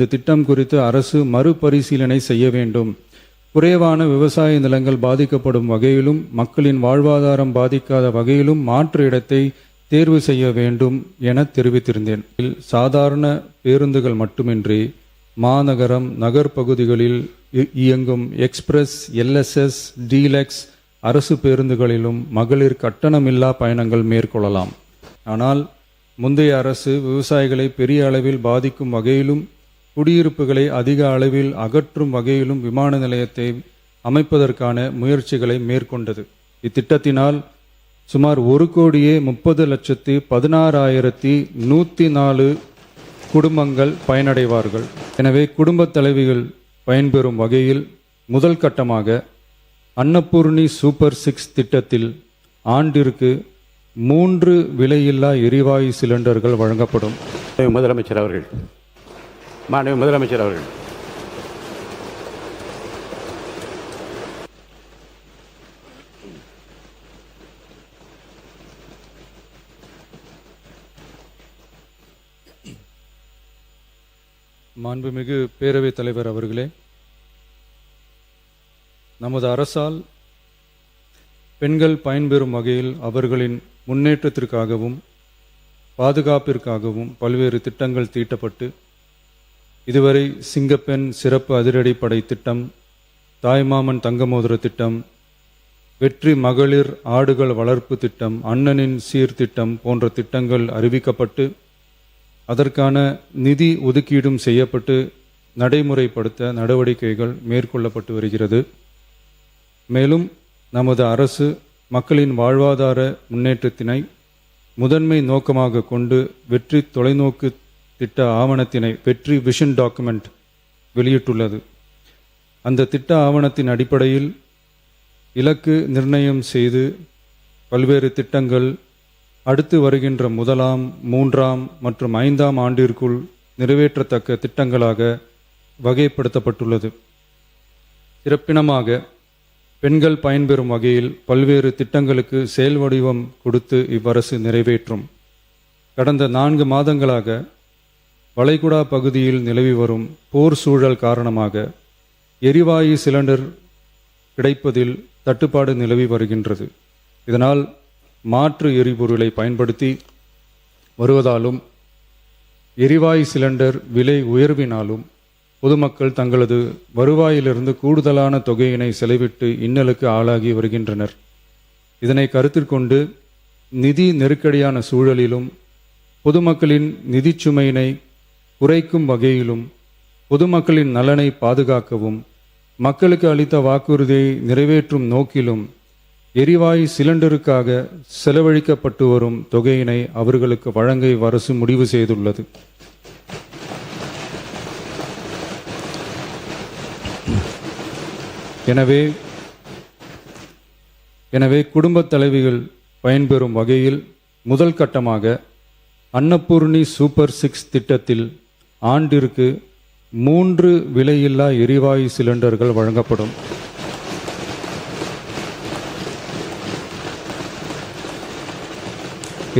இந்த திட்டம் குறித்து அரசு மறுபரிசீலனை செய்ய வேண்டும். குறைவான விவசாய நிலங்கள் பாதிக்கப்படும் வகையிலும் மக்களின் வாழ்வாதாரம் பாதிக்காத வகையிலும் மாற்று இடத்தை தேர்வு செய்ய வேண்டும் என தெரிவித்திருந்தேன். சாதாரண பேருந்துகள் மட்டுமின்றி மாநகரம் நகர்பகுதிகளில் இயங்கும் எக்ஸ்பிரஸ், எல்எஸ்எஸ், டீலக்ஸ் அரசு பேருந்துகளிலும் மகளிர் கட்டணமில்லா பயணங்கள் மேற்கொள்ளலாம். ஆனால் முந்தைய அரசு விவசாயிகளை பெரிய அளவில் பாதிக்கும் வகையிலும் குடியிருப்புகளை அதிக அளவில் அகற்றும் வகையிலும் விமான நிலையத்தை அமைப்பதற்கான முயற்சிகளை மேற்கொண்டது. இத்திட்டத்தினால் சுமார் 1,30,16,104 குடும்பங்கள் பயனடைவார்கள். எனவே குடும்பத் தலைவிகள் பயன்பெறும் வகையில் முதல் கட்டமாக அன்னபூர்ணி சூப்பர் 6 திட்டத்தில் ஆண்டிற்கு 3 விலையில்லா எரிவாயு சிலிண்டர்கள் வழங்கப்படும். முதலமைச்சர் அவர்கள், மாண்புமிகு முதலமைச்சர் அவர்கள். மாண்புமிகு பேரவைத் தலைவர் அவர்களே, நமது அரசால் பெண்கள் பயன்பெறும் வகையில் அவர்களின் முன்னேற்றத்திற்காகவும் பாதுகாப்பிற்காகவும் பல்வேறு திட்டங்கள் தீட்டப்பட்டு இதுவரை சிங்கப்பெண் சிறப்பு அதிரடிப்படை திட்டம், தாய்மாமன் தங்கமோதிர திட்டம், வெற்றி மகளிர் ஆடுகள் வளர்ப்பு திட்டம், அண்ணனின் சீர்திட்டம் போன்ற திட்டங்கள் அறிவிக்கப்பட்டு அதற்கான நிதி ஒதுக்கீடும் செய்யப்பட்டு நடைமுறைப்படுத்த நடவடிக்கைகள் மேற்கொள்ளப்பட்டு வருகிறது. மேலும் நமது அரசு மக்களின் வாழ்வாதார முன்னேற்றத்தினை முதன்மை நோக்கமாக கொண்டு வெற்றி தொலைநோக்கு திட்ட ஆவணத்தினை, வெற்றி விஷன் டாக்குமெண்ட் வெளியிட்டுள்ளது. அந்த திட்ட ஆவணத்தின் அடிப்படையில் இலக்கு நிர்ணயம் செய்து பல்வேறு திட்டங்கள் அடுத்து வருகின்ற 1ஆம், 3ஆம் மற்றும் 5ஆம் ஆண்டிற்குள் நிறைவேற்றத்தக்க திட்டங்களாக வகைப்படுத்தப்பட்டுள்ளது. சிறப்பினமாக பெண்கள் பயன்பெறும் வகையில் பல்வேறு திட்டங்களுக்கு செயல் வடிவம் கொடுத்து இவ்வரசு நிறைவேற்றும். கடந்த 4 மாதங்களாக வளைகுடா பகுதியில் நிலவி வரும் போர் சூழல் காரணமாக எரிவாயு சிலிண்டர் கிடைப்பதில் தட்டுப்பாடு நிலவி வருகின்றது. இதனால் மாற்று எரிபொருளை பயன்படுத்தி வருவதாலும் எரிவாயு சிலிண்டர் விலை உயர்வினாலும் பொதுமக்கள் தங்களது வருவாயிலிருந்து கூடுதலான தொகையினை செலவிட்டு இன்னலுக்கு ஆளாகி வருகின்றனர். இதனை கருத்தில் கொண்டு நிதி நெருக்கடியான சூழலிலும் பொதுமக்களின் நிதி சுமையினை குறைக்கும் வகையிலும் பொதுமக்களின் நலனை பாதுகாக்கவும் மக்களுக்கு அளித்த வாக்குறுதியை நிறைவேற்றும் நோக்கிலும் எரிவாயு சிலிண்டருக்காக செலவழிக்கப்பட்டு வரும் தொகையினை அவர்களுக்கு வழங்க அரசு முடிவு செய்துள்ளது. எனவே குடும்பத் தலைவிகள் பயன்பெறும் வகையில் முதல் கட்டமாக அன்னபூர்ணி சூப்பர் 6 திட்டத்தில் ஆண்டிற்கு 3 விலையில்லா எரிவாயு சிலிண்டர்கள் வழங்கப்படும்.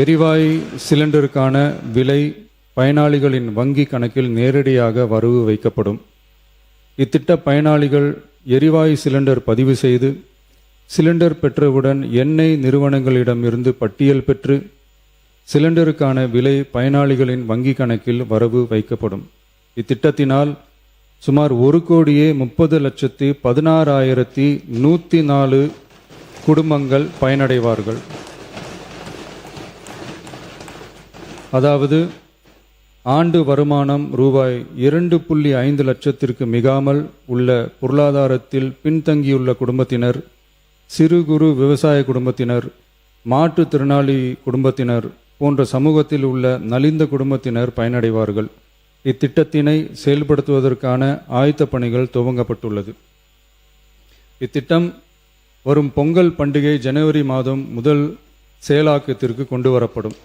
எரிவாயு சிலிண்டருக்கான விலை பயனாளிகளின் வங்கி கணக்கில் நேரடியாக வரவு வைக்கப்படும். இத்திட்ட பயனாளிகள் எரிவாயு சிலிண்டர் பதிவு செய்து சிலிண்டர் பெற்றவுடன் எண்ணெய் நிறுவனங்களிடமிருந்து பட்டியல் பெற்று சிலிண்டருக்கான விலை பயனாளிகளின் வங்கி கணக்கில் வரவு வைக்கப்படும். இத்திட்டத்தினால் சுமார் 1,30,16,104 குடும்பங்கள் பயனடைவார்கள். அதாவது ஆண்டு வருமானம் ரூபாய் 2.5 லட்சத்திற்கு மிகாமல் உள்ள பொருளாதாரத்தில் பின்தங்கியுள்ள குடும்பத்தினர், சிறு குறு விவசாய குடும்பத்தினர், மாற்றுத்திறனாளி குடும்பத்தினர் போன்ற சமூகத்தில் உள்ள நலிந்த குடும்பத்தினர் பயனடைவார்கள். இத்திட்டத்தினை செயல்படுத்துவதற்கான ஆயத்த பணிகள் துவங்கப்பட்டுள்ளது. இத்திட்டம் வரும் பொங்கல் பண்டிகை ஜனவரி மாதம் முதல் செயலாக்கத்திற்கு கொண்டு வரப்படும்.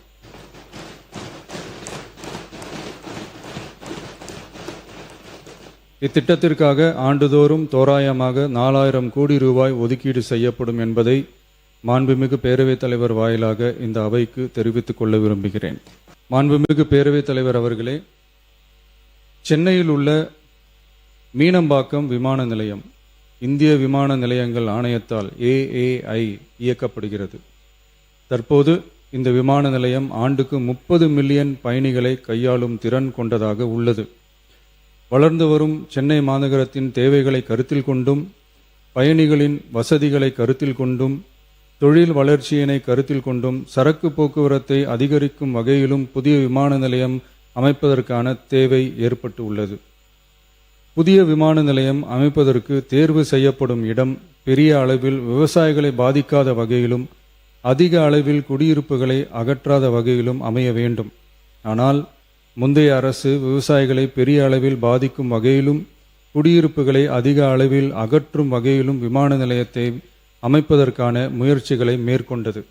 இத்திட்டத்திற்காக ஆண்டுதோறும் தோராயமாக 4000 கோடி ரூபாய் ஒதுக்கீடு செய்யப்படும் என்பதை மாண்புமிகு பேரவைத் தலைவர் வாயிலாக இந்த அவைக்கு தெரிவித்துக் கொள்ள விரும்புகிறேன். மாண்புமிகு பேரவைத் தலைவர் அவர்களே, சென்னையில் உள்ள மீனம்பாக்கம் விமான நிலையம் இந்திய விமான நிலையங்கள் ஆணையத்தால் AAI இயக்கப்படுகிறது. தற்போது இந்த விமான நிலையம் ஆண்டுக்கு 30 மில்லியன் பயணிகளை கையாளும் திறன் கொண்டதாக உள்ளது. வளர்ந்து வரும் சென்னை மாநகரத்தின் தேவைகளை கருத்தில் கொண்டும், பயணிகளின் வசதிகளை கருத்தில் கொண்டும், தொழில் வளர்ச்சியினை கருத்தில் கொண்டும், சரக்கு போக்குவரத்தை அதிகரிக்கும் வகையிலும் புதிய விமான நிலையம் அமைப்பதற்கான தேவை ஏற்பட்டு உள்ளது. புதிய விமான நிலையம் அமைப்பதற்கு தேர்வு செய்யப்படும் இடம் பெரிய அளவில் விவசாயிகளை பாதிக்காத வகையிலும், அதிக அளவில் குடியிருப்புகளை அகற்றாத வகையிலும் அமைய வேண்டும். ஆனால் முந்தைய அரசு விவசாயிகளை பெரிய அளவில் பாதிக்கும் வகையிலும், குடியிருப்புகளை அதிக அளவில் அகற்றும் வகையிலும் விமான நிலையத்தை அமைப்பதற்கான முயற்சிகளை மேற்கொண்டது.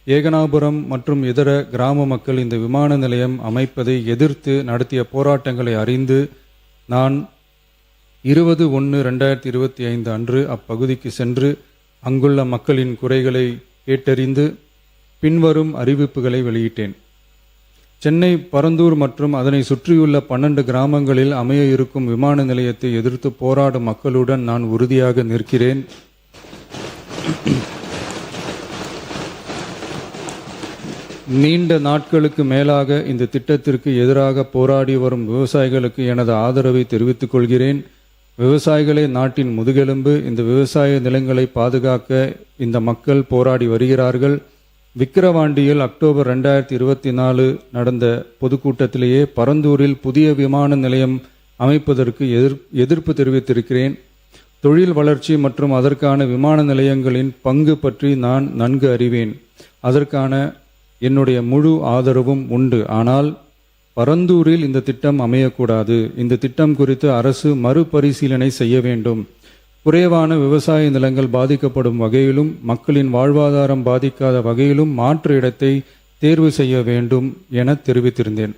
ஏகனாபுரம் மற்றும் இதர கிராம மக்கள் இந்த விமான நிலையம் அமைப்பதை எதிர்த்து நடத்திய போராட்டங்களை அறிந்து நான் 20/1/2025 அன்று அப்பகுதிக்கு சென்று அங்குள்ள மக்களின் குறைகளை கேட்டறிந்து பின்வரும் அறிவிப்புகளை வெளியிட்டேன். சென்னை பரந்தூர் மற்றும் அதனை சுற்றியுள்ள 12 கிராமங்களில் அமைய இருக்கும் விமான நிலையத்தை எதிர்த்து போராடும் மக்களுடன் நான் உறுதியாக நிற்கிறேன். நீண்ட நாட்களுக்கு மேலாக இந்த திட்டத்திற்கு எதிராக போராடி வரும் விவசாயிகளுக்கு எனது ஆதரவை தெரிவித்துக் கொள்கிறேன். விவசாயிகளே நாட்டின் முதுகெலும்பு. இந்த விவசாய நிலங்களை பாதுகாக்க இந்த மக்கள் போராடி வருகிறார்கள். விக்கிரவாண்டியில் அக்டோபர் 2024 நடந்த பொதுக்கூட்டத்திலேயே பரந்தூரில் புதிய விமான நிலையம் அமைப்பதற்கு எதிர்ப்பு தெரிவித்திருக்கிறேன். தொழில் வளர்ச்சி மற்றும் அதற்கான விமான நிலையங்களின் பங்கு பற்றி நான் நன்கு அறிவேன். அதற்கான என்னுடைய முழு ஆதரவும் உண்டு. ஆனால் பரந்தூரில் இந்த திட்டம் அமையக்கூடாது. இந்த திட்டம் குறித்து அரசு மறுபரிசீலனை செய்ய வேண்டும். குறைவான விவசாய நிலங்கள் பாதிக்கப்படும் வகையிலும், மக்களின் வாழ்வாதாரம் பாதிக்காத வகையிலும் மாற்று இடத்தை தேர்வு செய்ய வேண்டும் என தெரிவித்திருந்தேன்.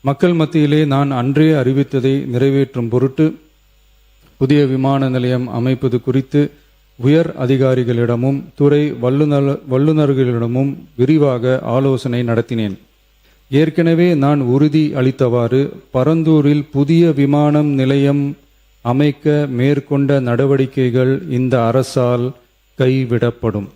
மக்கள் மத்தியிலே நான் அன்றே அறிவித்ததை நிறைவேற்றும் பொருட்டு புதிய விமான நிலையம் அமைப்பது குறித்து உயர் அதிகாரிகளிடமும் துறை வல்லுநர்களிடமும் விரிவாக ஆலோசனை நடத்தினேன். ஏற்கனவே நான் உறுதி அளித்தவாறு பரந்தூரில் புதிய விமானம் நிலையம் அமைக்க மேற்கொண்ட நடவடிக்கைகள் இந்த அரசால் கைவிடப்படும்.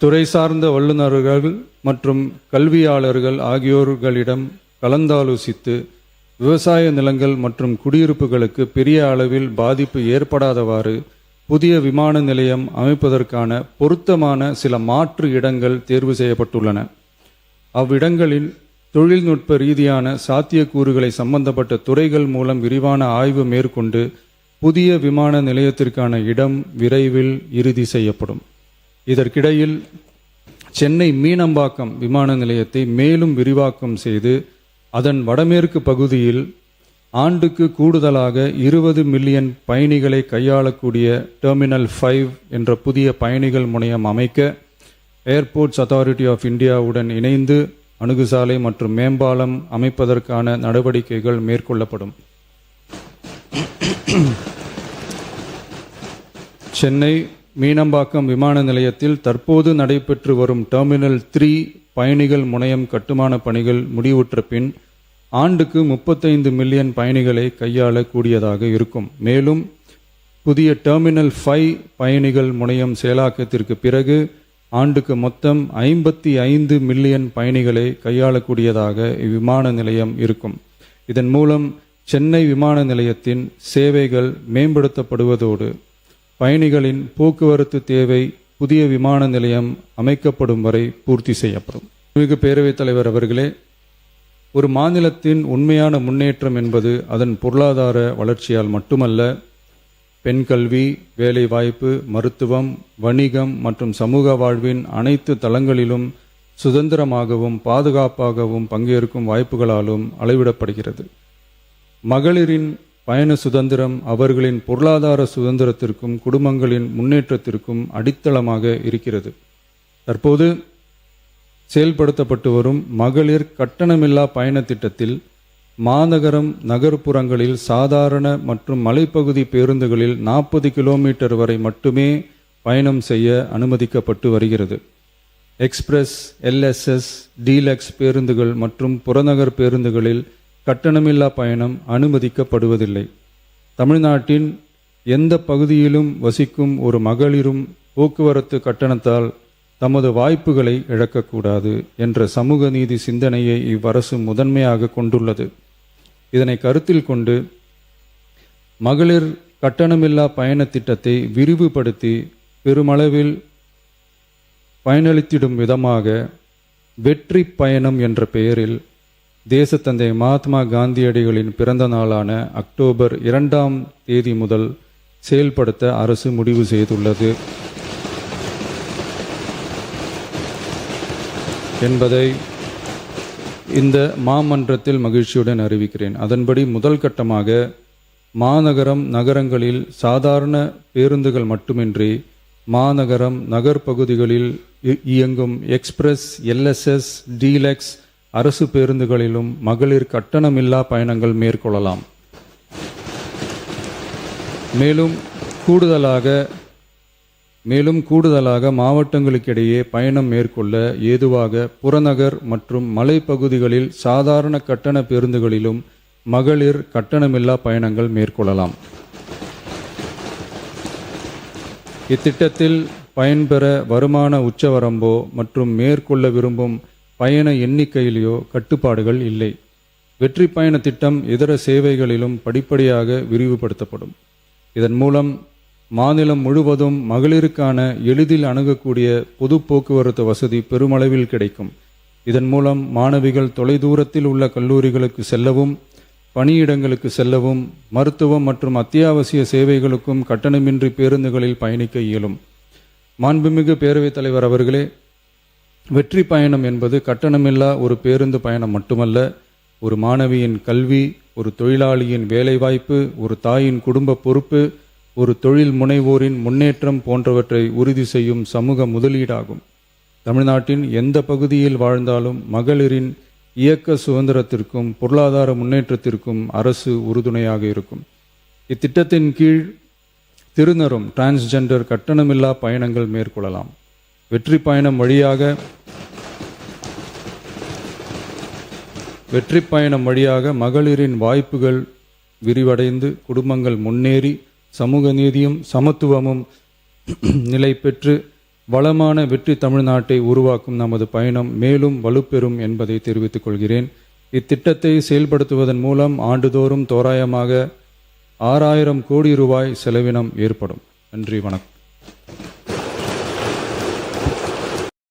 துறை சார்ந்த வல்லுநர்கள் மற்றும் கல்வியாளர்கள் ஆகியோர்களிடம் கலந்தாலோசித்து விவசாய நிலங்கள் மற்றும் குடியிருப்புகளுக்கு பெரிய அளவில் பாதிப்பு ஏற்படாதவாறு புதிய விமான நிலையம் அமைப்பதற்கான பொருத்தமான சில மாற்று இடங்கள் தேர்வு செய்யப்பட்டுள்ளன. அவ்விடங்களில் தொழில்நுட்ப ரீதியான சாத்தியக்கூறுகளை சம்பந்தப்பட்ட துறைகள் மூலம் விரிவான ஆய்வு மேற்கொண்டு புதிய விமான நிலையத்திற்கான இடம் விரைவில் இறுதி செய்யப்படும். இதற்கிடையில் சென்னை மீனம்பாக்கம் விமான நிலையத்தை மேலும் விரிவாக்கம் செய்து அதன் வடமேற்கு பகுதியில் ஆண்டுக்கு கூடுதலாக 20 மில்லியன் பயணிகளை கையாளக்கூடிய டெர்மினல் 5 என்ற புதிய பயணிகள் முனையம் அமைக்க ஏர்போர்ட்ஸ் அத்தாரிட்டி ஆஃப் இந்தியாவுடன் இணைந்து அணுகுசாலை மற்றும் மேம்பாலம் அமைப்பதற்கான நடவடிக்கைகள் மேற்கொள்ளப்படும். சென்னை மீனம்பாக்கம் விமான நிலையத்தில் தற்போது நடைபெற்று வரும் டெர்மினல் 3 பயணிகள் முனையம் கட்டுமான பணிகள் முடிவுற்ற பின் ஆண்டுக்கு 35 மில்லியன் பயணிகளை கையாளக்கூடியதாக இருக்கும். மேலும் புதிய டெர்மினல் 5 பயணிகள் முனையம் செயலாக்கத்திற்கு பிறகு ஆண்டுக்கு மொத்தம் 55 மில்லியன் பயணிகளை கையாளக்கூடியதாக இவ்விமான நிலையம் இருக்கும். இதன் மூலம் சென்னை விமான நிலையத்தின் சேவைகள் மேம்படுத்தப்படுவதோடு பயணிகளின் போக்குவரத்து தேவை புதிய விமான நிலையம் அமைக்கப்படும் வரை பூர்த்தி செய்யப்படும். மிகு பேரவைத் தலைவர் அவர்களே, ஒரு மாநிலத்தின் உண்மையான முன்னேற்றம் என்பது அதன் பொருளாதார வளர்ச்சியால் மட்டுமல்ல, பெண் கல்வி, வேலைவாய்ப்பு, மருத்துவம், வணிகம் மற்றும் சமூக வாழ்வின் அனைத்து தளங்களிலும் சுதந்திரமாகவும் பாதுகாப்பாகவும் பங்கேற்கும் வாய்ப்புகளாலும் அளவிடப்படுகிறது. மகளிரின் பயண சுதந்திரம் அவர்களின் பொருளாதார சுதந்திரத்திற்கும் குடும்பங்களின் முன்னேற்றத்திற்கும் அடித்தளமாக இருக்கிறது. தற்போது செயல்படுத்தப்பட்டு வரும் மகளிர் கட்டணமில்லா பயண திட்டத்தில் மாநகரம் நகர்ப்புறங்களில் சாதாரண மற்றும் மலைப்பகுதி பேருந்துகளில் 40 கிலோமீட்டர் வரை மட்டுமே பயணம் செய்ய அனுமதிக்கப்பட்டு வருகிறது. எக்ஸ்பிரஸ், எல்எஸ்எஸ், டீலக்ஸ் பேருந்துகள் மற்றும் புறநகர் பேருந்துகளில் கட்டணமில்லா பயணம் அனுமதிக்கப்படுவதில்லை. தமிழ்நாட்டின் எந்த பகுதியிலும் வசிக்கும் ஒரு மகளிரும் போக்குவரத்து கட்டணத்தால் தமது வாய்ப்புகளை இழக்கக்கூடாது என்ற சமூக நீதி சிந்தனையை இவ்வரசு முதன்மையாக கொண்டுள்ளது. இதனை கருத்தில் கொண்டு மகளிர் கட்டணமில்லா பயண திட்டத்தை விரிவுபடுத்தி பெருமளவில் பயனளித்திடும் விதமாக வெற்றி பயணம் என்ற பெயரில் தேசத்தந்தை மகாத்மா காந்தியடிகளின் பிறந்த நாளான அக்டோபர் 2ஆம் தேதி முதல் செயல்படுத்த அரசு முடிவு செய்துள்ளது என்பதை இந்த மாமன்றத்தில் மகிழ்ச்சியுடன் அறிவிக்கிறேன். அதன்படி முதல் கட்டமாக மாநகரம், நகரங்களில் சாதாரண பேருந்துகள் மட்டுமின்றி மாநகரம், நகர்ப்பகுதிகளில் இயங்கும் எக்ஸ்பிரஸ், எல்எஸ்எஸ், டீலக்ஸ் அரசு பேருந்துகளிலும் மகளிர் கட்டணமில்லா பயணங்கள் மேற்கொள்ளலாம். மேலும் கூடுதலாக மாவட்டங்களுக்கிடையே பயணம் மேற்கொள்ள ஏதுவாக புறநகர் மற்றும் மலைப்பகுதிகளில் சாதாரண கட்டண பேருந்துகளிலும் மகளிர் கட்டணமில்லா பயணங்கள் மேற்கொள்ளலாம். இத்திட்டத்தில் பயன்பெற வருமான உச்சவரம்போ மற்றும் மேற்கொள்ள விரும்பும் பயண எண்ணிக்கையிலேயோ கட்டுப்பாடுகள் இல்லை. வெற்றி பயண திட்டம் இதர சேவைகளிலும் படிப்படியாக விரிவுபடுத்தப்படும். இதன் மூலம் மாநிலம் முழுவதும் மகளிருக்கான எளிதில் அணுகக்கூடிய பொது போக்குவரத்து வசதி பெருமளவில் கிடைக்கும். இதன் மூலம் மாணவிகள் தொலைதூரத்தில் உள்ள கல்லூரிகளுக்கு செல்லவும், பணியிடங்களுக்கு செல்லவும், மருத்துவம் மற்றும் அத்தியாவசிய சேவைகளுக்கும் கட்டணமின்றி பேருந்துகளில் பயணிக்க இயலும். மாண்புமிகு பேரவைத் தலைவர் அவர்களே, வெற்றி பயணம் என்பது கட்டணமில்லா ஒரு பேருந்து பயணம் மட்டுமல்ல, ஒரு மாணவியின் கல்வி, ஒரு தொழிலாளியின் வேலைவாய்ப்பு, ஒரு தாயின் குடும்ப பொறுப்பு, ஒரு தொழில் முனைவோரின் முன்னேற்றம் போன்றவற்றை உறுதி செய்யும் சமூக முதலீடாகும். தமிழ்நாட்டின் எந்த பகுதியில் வாழ்ந்தாலும் மகளிரின் இயக்க சுதந்திரத்திற்கும் பொருளாதார முன்னேற்றத்திற்கும் அரசு உறுதுணையாக இருக்கும். இத்திட்டத்தின் கீழ் திருநரும் டிரான்ஸ்ஜெண்டர் கட்டணமில்லா பயணங்கள் மேற்கொள்ளலாம். வெற்றி பயணம் வழியாக மகளிரின் வாய்ப்புகள் விரிவடைந்து குடும்பங்கள் முன்னேறி சமூக நீதியும் சமத்துவமும் நிலை பெற்று வளமான வெற்றி தமிழ்நாட்டை உருவாக்கும் நமது பயணம் மேலும் வலுப்பெறும் என்பதை தெரிவித்துக் கொள்கிறேன். இத்திட்டத்தை செயல்படுத்துவதன் மூலம் ஆண்டுதோறும் தோராயமாக 6000 கோடி ரூபாய் செலவினம் ஏற்படும். நன்றி, வணக்கம்.